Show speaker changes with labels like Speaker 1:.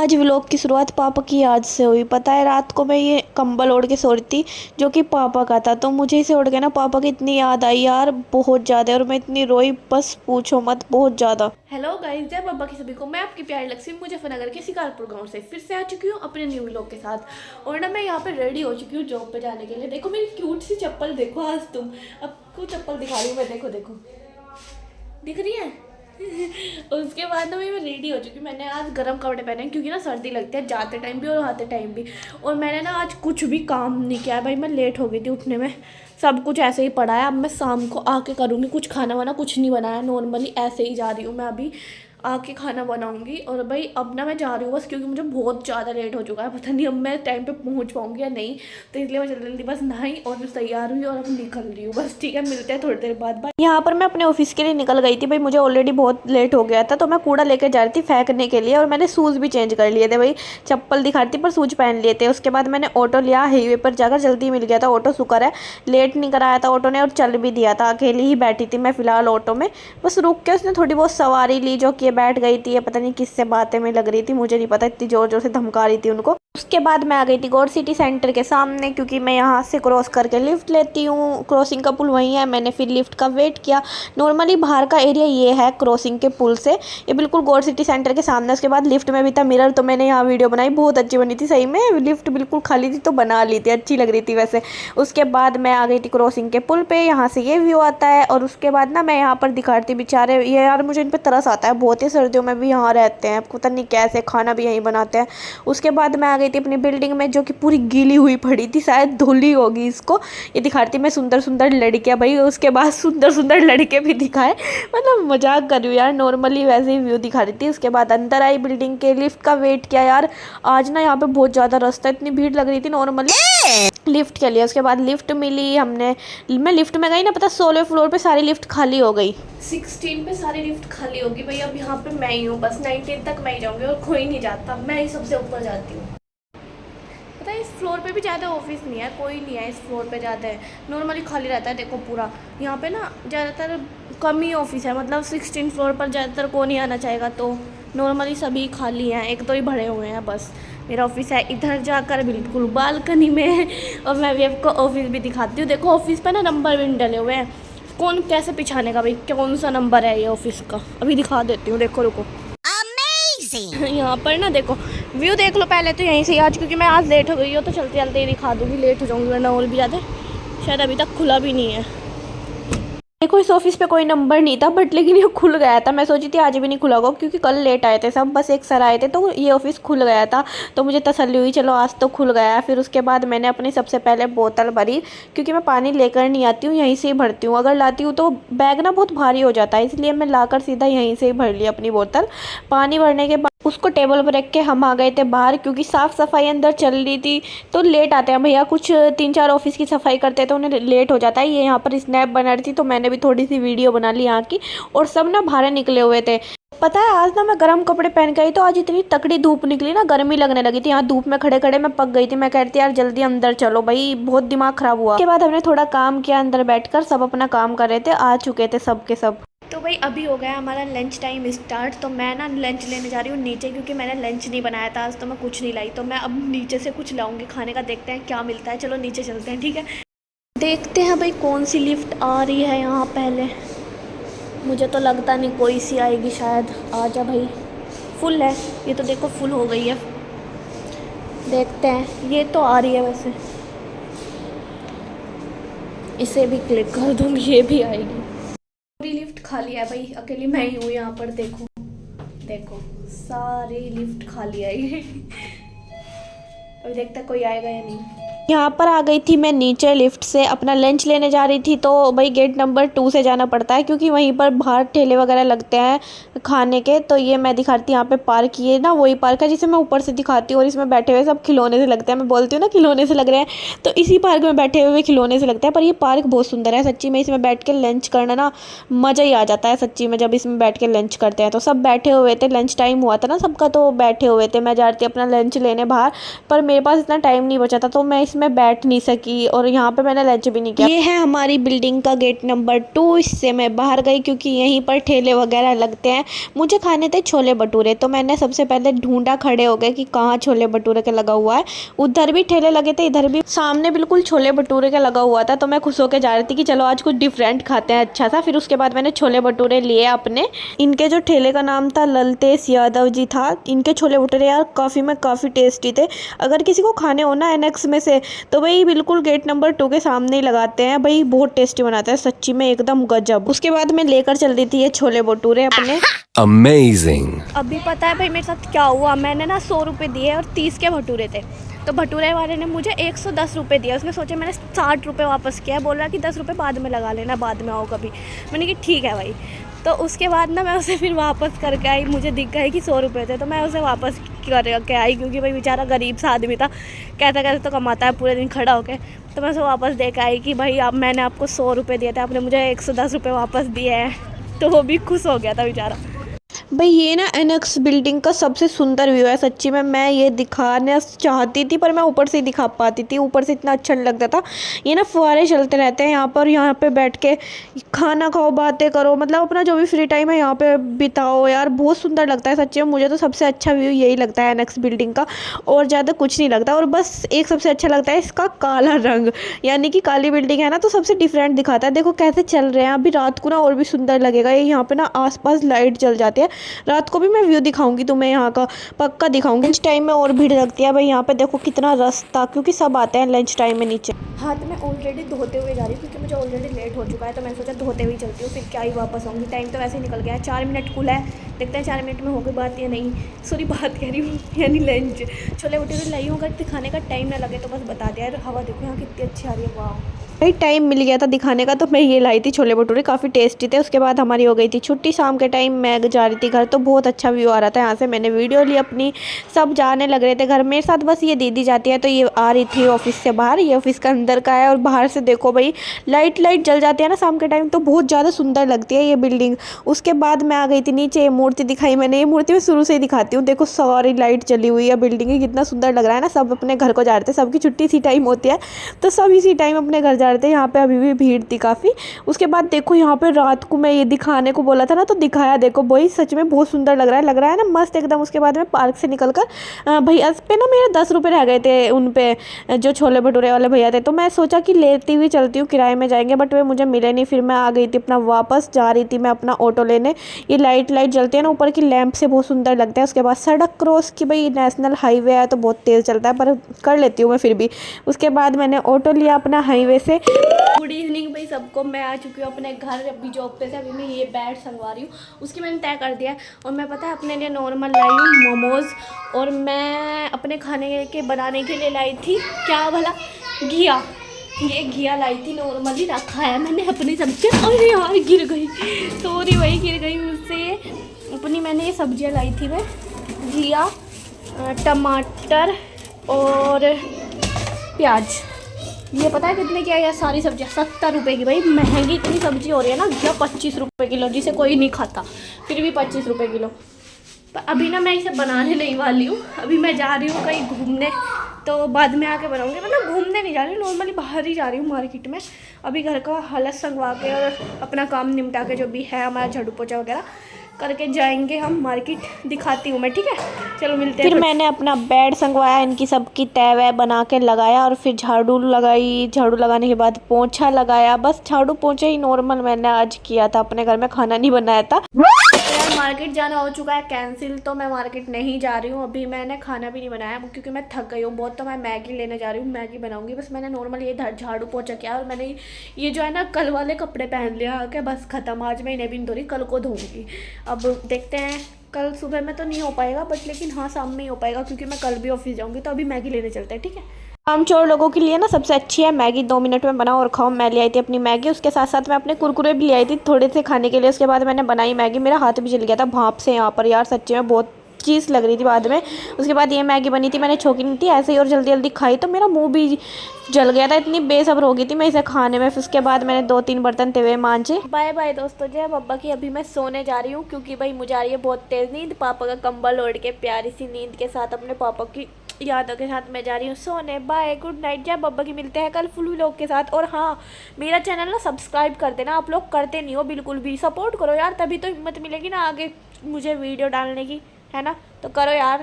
Speaker 1: आज व्लॉग की शुरुआत पापा की याद से हुई। पता है रात को मैं ये कंबल ओढ़ के सो रही थी जो कि पापा का था, तो मुझे इसे ओढ़ के ना पापा की इतनी याद आई यार, बहुत ज़्यादा। और मैं इतनी रोई, बस पूछो मत, बहुत ज़्यादा।
Speaker 2: हेलो गाइस, जय बाबा की सभी को। मैं आपकी प्यारी लक्ष्मी मुजफ्फरनगर के शिकारपुर गांव से फिर से आ चुकी हूँ अपने न्यू व्लॉग के साथ। और ना मैं यहाँ पे रेडी हो चुकी हूँ जॉब पे जाने के लिए। देखो मेरी क्यूट सी चप्पल, देखो आज तुम आपको चप्पल दिखा रही हूँ मैं। देखो देखो दिख रही है। उसके बाद ना मैं रेडी हो चुकी हूँ। मैंने आज गर्म कपड़े पहने हैं क्योंकि ना सर्दी लगती है जाते टाइम भी और आते टाइम भी। और मैंने ना आज कुछ भी काम नहीं किया है भाई, मैं लेट हो गई थी उठने में। सब कुछ ऐसे ही पड़ा है। अब मैं शाम को आके करूँगी कुछ खाना वाना, कुछ नहीं बनाया, नॉर्मली ऐसे ही जा रही हूँ मैं अभी आके खाना बनाऊंगी। और भाई अब ना मैं जा रही हूँ बस, क्योंकि मुझे बहुत ज़्यादा लेट हो चुका है। पता नहीं अब मैं टाइम पे पहुँच पाऊँगी या नहीं, तो इसलिए मैं जल्दी जल्दी बस नहाई और तैयार हुई और अब निकल रही हूँ बस। ठीक है, मिलते हैं थोड़ी देर बाद। बाय।
Speaker 1: यहाँ पर मैं अपने ऑफिस के लिए निकल गई थी भाई, मुझे ऑलरेडी बहुत लेट हो गया था, तो मैं कूड़ा लेकर जा रही थी फेंकने के लिए। और मैंने शूज़ भी चेंज कर लिए थे भाई, चप्पल दिखा रही थी पर शूज़ पहन लिए थे। उसके बाद मैंने ऑटो लिया, हाईवे पर जाकर जल्दी मिल गया था ऑटो, शुक्र है लेट नहीं कराया था ऑटो ने और चल भी दिया था। अकेली ही बैठी थी मैं फ़िलहाल ऑटो में, बस रुक के उसने थोड़ी बहुत सवारी ली जो कि बैठ गई थी। पता नहीं किससे बातें में लग रही थी, मुझे नहीं पता, इतनी ज़ोर ज़ोर से धमका रही थी उनको। उसके बाद मैं आ गई थी गौर सिटी सेंटर के सामने, क्योंकि मैं यहाँ से क्रॉस करके लिफ्ट लेती हूँ। क्रॉसिंग का पुल वहीं है, मैंने फिर लिफ्ट का वेट किया। नॉर्मली बाहर का एरिया ये है क्रॉसिंग के पुल से, ये बिल्कुल गौर सिटी सेंटर के सामने। उसके बाद लिफ्ट में भी था मिरर, तो मैंने यहाँ वीडियो बनाई, बहुत अच्छी बनी थी सही में। लिफ्ट बिल्कुल खाली थी तो बना ली थी, अच्छी लग रही थी वैसे। उसके बाद मैं आ गई थी क्रॉसिंग के पुल पे, यहाँ से ये व्यू आता है। और उसके बाद ना मैं यहाँ पर दिखा रही थी बेचारे ये यार, मुझे इन पर तरस आता है बहुत ही, सर्दियों में भी यहाँ रहते हैं, पता नहीं कैसे, खाना भी यहीं बनाते हैं। उसके बाद मैं आ गई थी अपनी बिल्डिंग में जो कि पूरी गीली हुई पड़ी थी, शायद धुली होगी इसको। ये दिखा रही थी मैं सुंदर सुंदर लड़कियां भाई। उसके बाद सुंदर सुंदर लड़के भी दिखाए, मतलब मजाक कर रही हूँ यार, नॉर्मली वैसे ही व्यू दिखा रही थी। उसके बाद अंदर आई बिल्डिंग के, लिफ्ट का वेट किया यार। आज ना यहाँ पे बहुत ज़्यादा रास्ता, इतनी भीड़ लग रही थी नॉर्मली लिफ्ट के लिए। उसके बाद लिफ्ट मिली हमने, मैं लिफ्ट में गई ना, पता 16वें फ्लोर पे सारी लिफ्ट खाली हो गई।
Speaker 2: 16 पे सारी लिफ्ट खाली होगी भाई। अब यहाँ पे मैं ही हूँ बस, 19 तक मैं ही जाऊँगी और कोई नहीं जाता, मैं ही सबसे ऊपर जाती हूँ। पता है इस फ्लोर पे भी ज़्यादा ऑफिस नहीं है, कोई नहीं है इस फ्लोर पे ज़्यादा है, नॉर्मली खाली रहता है। देखो पूरा यहाँ पे ना ज़्यादातर कम ही ऑफिस है, मतलब 16 फ्लोर पर ज़्यादातर को नहीं आना चाहेगा, तो नॉर्मली सभी खाली हैं, एक दो ही भरे हुए हैं बस। मेरा ऑफिस है इधर जाकर बिल्कुल बालकनी में। और मैं भी आपको ऑफिस भी दिखाती हूँ। देखो ऑफिस पे ना नंबर भी डले हुए हैं, कौन कैसे पिछाने का भाई, कौन सा नंबर है ये ऑफिस का, अभी दिखा देती हूँ। देखो रुको, यहाँ पर ना देखो व्यू देख लो पहले तो यहीं से आज, क्योंकि मैं आज लेट हो गई हूँ तो चलते चलते ही दिखा दूँगी, लेट हो जाऊँगी वरना और भी ज़्यादा। शायद अभी तक खुला भी नहीं है। देखो इस ऑफिस पे कोई नंबर नहीं था, बट लेकिन ये खुल गया था। मैं सोची थी आज भी नहीं खुला होगा क्योंकि कल लेट आए थे सब, बस एक सर आए थे, तो ये ऑफिस खुल गया था, तो मुझे तसल्ली हुई चलो आज तो खुल गया है। फिर उसके बाद मैंने अपनी सबसे पहले बोतल भरी, क्योंकि मैं पानी लेकर नहीं आती हूँ, यहीं से ही भरती हूँ। अगर लाती हूँ तो बैग ना बहुत भारी हो जाता है, इसलिए मैं लाकर सीधा यहीं से ही भर लिया अपनी बोतल। पानी भरने के बाद उसको टेबल पर रख के हम आ गए थे बाहर, क्योंकि साफ़ सफाई अंदर चल रही थी। तो लेट आते हैं भैया, कुछ 3-4 ऑफिस की सफाई करते हैं तो उन्हें लेट हो जाता है। ये यहाँ पर स्नैप बना रही थी तो मैंने भी थोड़ी सी वीडियो बना ली यहाँ की, और सब ना बाहर निकले हुए थे। पता है आज ना मैं गर्म कपड़े पहन के आई तो आज इतनी तकड़ी धूप निकली ना, गर्मी लगने लगी थी। यहाँ धूप में खड़े खड़े मैं पक गई थी। मैं कहती थी यार जल्दी अंदर चलो भाई, बहुत दिमाग खराब हुआ। उसके बाद हमने थोड़ा काम किया अंदर बैठकर, सब अपना काम कर रहे थे, आ चुके थे सब के सब। तो भाई अभी हो गया हमारा लंच टाइम स्टार्ट। तो मैं ना लंच लेने जा रही हूँ नीचे, क्योंकि मैंने लंच नहीं बनाया था आज, तो मैं कुछ नहीं लाई, तो मैं अब नीचे से कुछ लाऊंगी खाने का। देखते हैं क्या मिलता है, चलो नीचे चलते हैं। ठीक है, देखते हैं भाई कौन सी लिफ्ट आ रही है यहाँ। पहले मुझे तो लगता नहीं कोई सी आएगी, शायद आ जा भाई। फुल है ये तो, देखो फुल हो गई है। देखते हैं, ये तो आ रही है वैसे, इसे भी क्लिक कर दूँगी, ये भी आएगी। पूरी लिफ्ट खाली है भाई, अकेली मैं ही हूँ यहाँ पर। देखो देखो सारी लिफ्ट खाली आई। अभी देखते कोई आएगा या नहीं।
Speaker 1: यहाँ पर आ गई थी मैं नीचे लिफ्ट से, अपना लंच लेने जा रही थी। तो भाई गेट नंबर 2 से जाना पड़ता है, क्योंकि वहीं पर बाहर ठेले वगैरह लगते हैं खाने के। तो ये मैं दिखाती हूँ यहाँ पे पार्क, ये ना वही पार्क है जिसे मैं ऊपर से दिखाती हूँ। और इसमें बैठे हुए सब खिलौने से लगते हैं, मैं बोलती हूँ ना खिलौने से लग रहे हैं, तो इसी पार्क में बैठे हुए खिलौने से लगते हैं। पर ये पार्क बहुत सुंदर है सच्ची में, इसमें बैठ के लंच करना ना मज़ा ही आ जाता है सच्ची में, जब इसमें बैठ के लंच करते हैं। तो सब बैठे हुए थे, लंच टाइम हुआ था ना सबका, तो बैठे हुए थे। मैं जा रही थी अपना लंच लेने बाहर, पर मेरे पास इतना टाइम नहीं बचा था, तो मैं इसमें मैं बैठ नहीं सकी और यहाँ पे मैंने लंच भी नहीं किया। ये है हमारी बिल्डिंग का गेट नंबर 2। इससे मैं बाहर गई क्योंकि यहीं पर ठेले वगैरह लगते हैं। मुझे खाने थे छोले भटूरे, तो मैंने सबसे पहले ढूंढा, खड़े हो गए कि कहाँ छोले भटूरे का लगा हुआ है। उधर भी ठेले लगे थे, इधर भी सामने बिल्कुल छोले भटूरे का लगा हुआ था। तो मैं खुश होकर जा रही थी कि चलो आज कुछ डिफरेंट खाते हैं अच्छा सा। फिर उसके बाद मैंने छोले भटूरे लिए अपने। इनके जो ठेले का नाम था ललतेश यादव जी था। इनके छोले भटूरे यार काफ़ी टेस्टी थे। अगर किसी को खाने हो ना एनेक्स में से, तो भाई बिल्कुल गेट नंबर 2 के सामने ही लगाते हैं भाई, बहुत टेस्टी बनाता है सच्ची में, एकदम गजब। उसके बाद मैं लेकर चल दी थी ये छोले भटूरे अपने।
Speaker 3: अमेजिंग।
Speaker 2: अभी पता है भाई मेरे साथ क्या हुआ, मैंने ना 100 रुपये दिए और 30 के भटूरे थे। तो भटूरे वाले ने मुझे 110 रुपये दिया। उसने सोचा मैंने 60 रुपये वापस किया, बोल रहा कि 10 रुपये बाद में लगा लेना, बाद में आओ कभी। मैंने कहा ठीक है भाई। तो उसके बाद ना मैं उसे फिर वापस करके आई। मुझे दिख गए कि 100 रुपये थे, तो मैं उसे वापस करके आई क्योंकि भाई बेचारा गरीब सा आदमी था, कहता कहते तो कमाता है पूरे दिन खड़ा होकर। तो मैं उसे वापस दे के आई कि भाई अब मैंने आपको 100 रुपये दिए थे, आपने मुझे 110 रुपये वापस दिए हैं। तो वो भी खुश हो गया था बेचारा।
Speaker 1: भाई ये ना एनेक्स बिल्डिंग का सबसे सुंदर व्यू है सच्ची में। मैं ये दिखाना चाहती थी पर मैं ऊपर से ही दिखा पाती थी, ऊपर से इतना अच्छा लगता था। ये ना फुहारे चलते रहते हैं यहाँ पे बैठ के खाना खाओ, बातें करो, मतलब अपना जो भी फ्री टाइम है यहाँ पे बिताओ यार, बहुत सुंदर लगता है सच्ची में। मुझे तो सबसे अच्छा व्यू यही लगता है एनेक्स बिल्डिंग का, और ज़्यादा कुछ नहीं लगता। और बस एक सबसे अच्छा लगता है इसका काला रंग, यानी कि काली बिल्डिंग है ना, तो सबसे डिफरेंट दिखाता है। देखो कैसे चल रहे हैं, अभी रात को ना और भी सुंदर लगेगा। ये यहाँ पे ना आसपास लाइट जल जाती है। रात को भी मैं व्यू दिखाऊंगी तुम्हें यहाँ का, पक्का दिखाऊंगी। लंच टाइम में और भीड़ लगती है भाई यहाँ पे, देखो कितना रश था क्योंकि सब आते हैं लंच टाइम में नीचे।
Speaker 2: हाथ में ऑलरेडी धोते हुए जा रही हूँ क्योंकि मुझे ऑलरेडी लेट हो चुका है। तो मैंने सोचा धोते हुए चलती हूँ, फिर क्या ही वापस आऊँगी। टाइम तो वैसे ही निकल गया है, 4 मिनट खुला है, देखते हैं 4 मिनट में हो गई बात या नहीं। सॉरी बात कह रही हूँ यानी लंच। छोले भटूरे लाई हूँ, अगर दिखाने का टाइम ना लगे तो बस बता दिया यार। हवा देखो यहाँ कितनी अच्छी आ रही है, वाह।
Speaker 1: भाई टाइम मिल गया था दिखाने का, तो मैं ये लाई थी छोले भटूरे, काफ़ी टेस्टी थे। उसके बाद हमारी हो गई थी छुट्टी, शाम के टाइम मैं जा रही थी घर, तो बहुत अच्छा व्यू आ रहा था यहाँ से। मैंने वीडियो ली अपनी, सब जाने लग रहे थे घर। मेरे साथ बस ये दीदी जाती है, तो ये आ रही थी ऑफिस से बाहर। ये ऑफिस का अंदर का है और बाहर से देखो भाई लाइट जल जाती है ना शाम के टाइम, तो बहुत ज़्यादा सुंदर लगती है ये बिल्डिंग। उसके बाद मैं आ गई थी नीचे, ये मूर्ति दिखाई मैंने। ये मूर्ति मैं शुरू से ही दिखाती हूँ, देखो सारी लाइट जली हुई है बिल्डिंग की, कितना सुंदर लग रहा है ना। सब अपने घर को जा रहे थे, सबकी छुट्टी इसी टाइम होती है, तो सब इसी टाइम अपने घर जा रहे थे। यहाँ पे अभी भी भीड़ थी काफ़ी। उसके बाद देखो यहाँ पे रात को मैं ये दिखाने को बोला था ना, तो दिखाया। देखो भाई सच में बहुत सुंदर लग रहा है ना, मस्त एकदम। उसके बाद में पार्क से निकलकर भैया पे ना मेरे 10 रुपये रह गए थे उन पे, जो छोले भटूरे वाले भैया थे। तो मैं सोचा कि लेती हुई चलती हूँ, किराए में जाएंगे, बट वे मुझे मिले नहीं। फिर मैं आ गई थी अपना वापस, जा रही थी मैं अपना ऑटो लेने। ये लाइट जलती है ना ऊपर की लैंप से, बहुत सुंदर लगता है। उसके बाद सड़क क्रॉस की, भाई नेशनल हाईवे है तो बहुत तेज़ चलता है, पर कर लेती हूँ मैं फिर भी। उसके बाद मैंने ऑटो लिया अपना हाईवे से।
Speaker 2: गुड इवनिंग भाई सबको, मैं आ चुकी हूँ अपने घर अभी जॉब पे से। अभी मैं ये बेड संगवा रही हूँ, उसकी मैंने तय कर दिया है। और मैं पता है अपने लिए नॉर्मल लाई हूँ मोमोज़, और मैं अपने खाने के बनाने के लिए लाई थी क्या भला, घिया। ये घिया लाई थी, नॉर्मली रखा है मैंने अपनी सब्जी। अरे यार गिर गई, सॉरी भाई गिर गई मुझसे। अपनी मैंने ये सब्जियाँ लाई थी मैं, घिया, टमाटर और प्याज। ये पता है कितने की आई है सारी सब्जियाँ? 70 रुपये की। भाई महंगी इतनी सब्जी हो रही है ना, घिया 25 रुपये किलो, जिसे कोई नहीं खाता, फिर भी 25 रुपये किलो। पर अभी ना मैं इसे बनाने नहीं वाली हूँ, अभी मैं जा रही हूँ कहीं घूमने, तो बाद में आके बनाऊँगी। मतलब घूमने नहीं जा रही हूँ, नॉर्मली बाहर ही जा रही हूँ मार्केट में। अभी घर का हालत संगवा के और अपना काम निपटा के, जो भी है हमारा झाड़ू पोछा वगैरह करके जाएंगे हम मार्केट। दिखाती हूँ मैं, ठीक है, चलो मिलते हैं।
Speaker 1: फिर मैंने अपना बेड संगवाया, इनकी सबकी तय वह बना के लगाया, और फिर झाड़ू लगाई। झाड़ू लगाने के बाद पोंछा लगाया। बस झाड़ू पोंछा ही नॉर्मल मैंने आज किया था, अपने घर में खाना नहीं बनाया था।
Speaker 2: यार मार्केट जाना हो चुका है कैंसिल, तो मैं मार्केट नहीं जा रही हूँ। अभी मैंने खाना भी नहीं बनाया क्योंकि मैं थक गई हूँ बहुत। तो मैं मैगी लेने जा रही हूँ, मैगी बनाऊंगी। बस मैंने नॉर्मल ये झाड़ू पोंछा किया, और मैंने ये जो है ना कल वाले कपड़े पहन लिया कि बस ख़त्म। आज मैं इन्हें भी नहीं धो रही, कल को धोऊंगी। अब देखते हैं, कल सुबह में तो नहीं हो पाएगा, बट लेकिन हाँ शाम में ही हो पाएगा क्योंकि मैं कल भी ऑफिस जाऊँगी। तो अभी मैगी लेने चलते हैं, ठीक है।
Speaker 1: काम चोर लोगों के लिए ना सबसे अच्छी है मैगी, 2 मिनट में बनाओ और खाओ। मैं ले आई थी अपनी मैगी, उसके साथ साथ मैं अपने कुरकुरे भी ले आई थी थोड़े से खाने के लिए। उसके बाद मैंने बनाई मैगी, मेरा हाथ भी जल गया था भाप से यहाँ पर यार, सच्ची में बहुत चीज़ लग रही थी बाद में। उसके बाद ये मैगी बनी थी, मैंने छोकी नहीं थी ऐसे ही, और जल्दी जल्दी खाई, तो मेरा मुंह भी जल गया था, इतनी बेसब्र हो गई थी मैं इसे खाने में। फिर उसके बाद मैंने 2-3 बर्तन तवे मांजे।
Speaker 2: बाय बाय दोस्तों, जय बाबा की। अभी मैं सोने जा रही हूँ क्योंकि भाई मुझे आ रही है बहुत तेज़ नींद। पापा का कंबल ओढ़ के प्यारी सी नींद के साथ अपने पापा की
Speaker 1: यादों के साथ मैं जा रही हूँ सोने। बाय, गुड नाइट, जय बब्बा की। मिलते हैं कल फुल व्लॉग के साथ। और हाँ, मेरा चैनल ना सब्सक्राइब कर देना, आप लोग करते नहीं हो बिल्कुल भी। सपोर्ट करो यार, तभी तो हिम्मत मिलेगी ना आगे मुझे वीडियो डालने की, है ना। तो करो यार।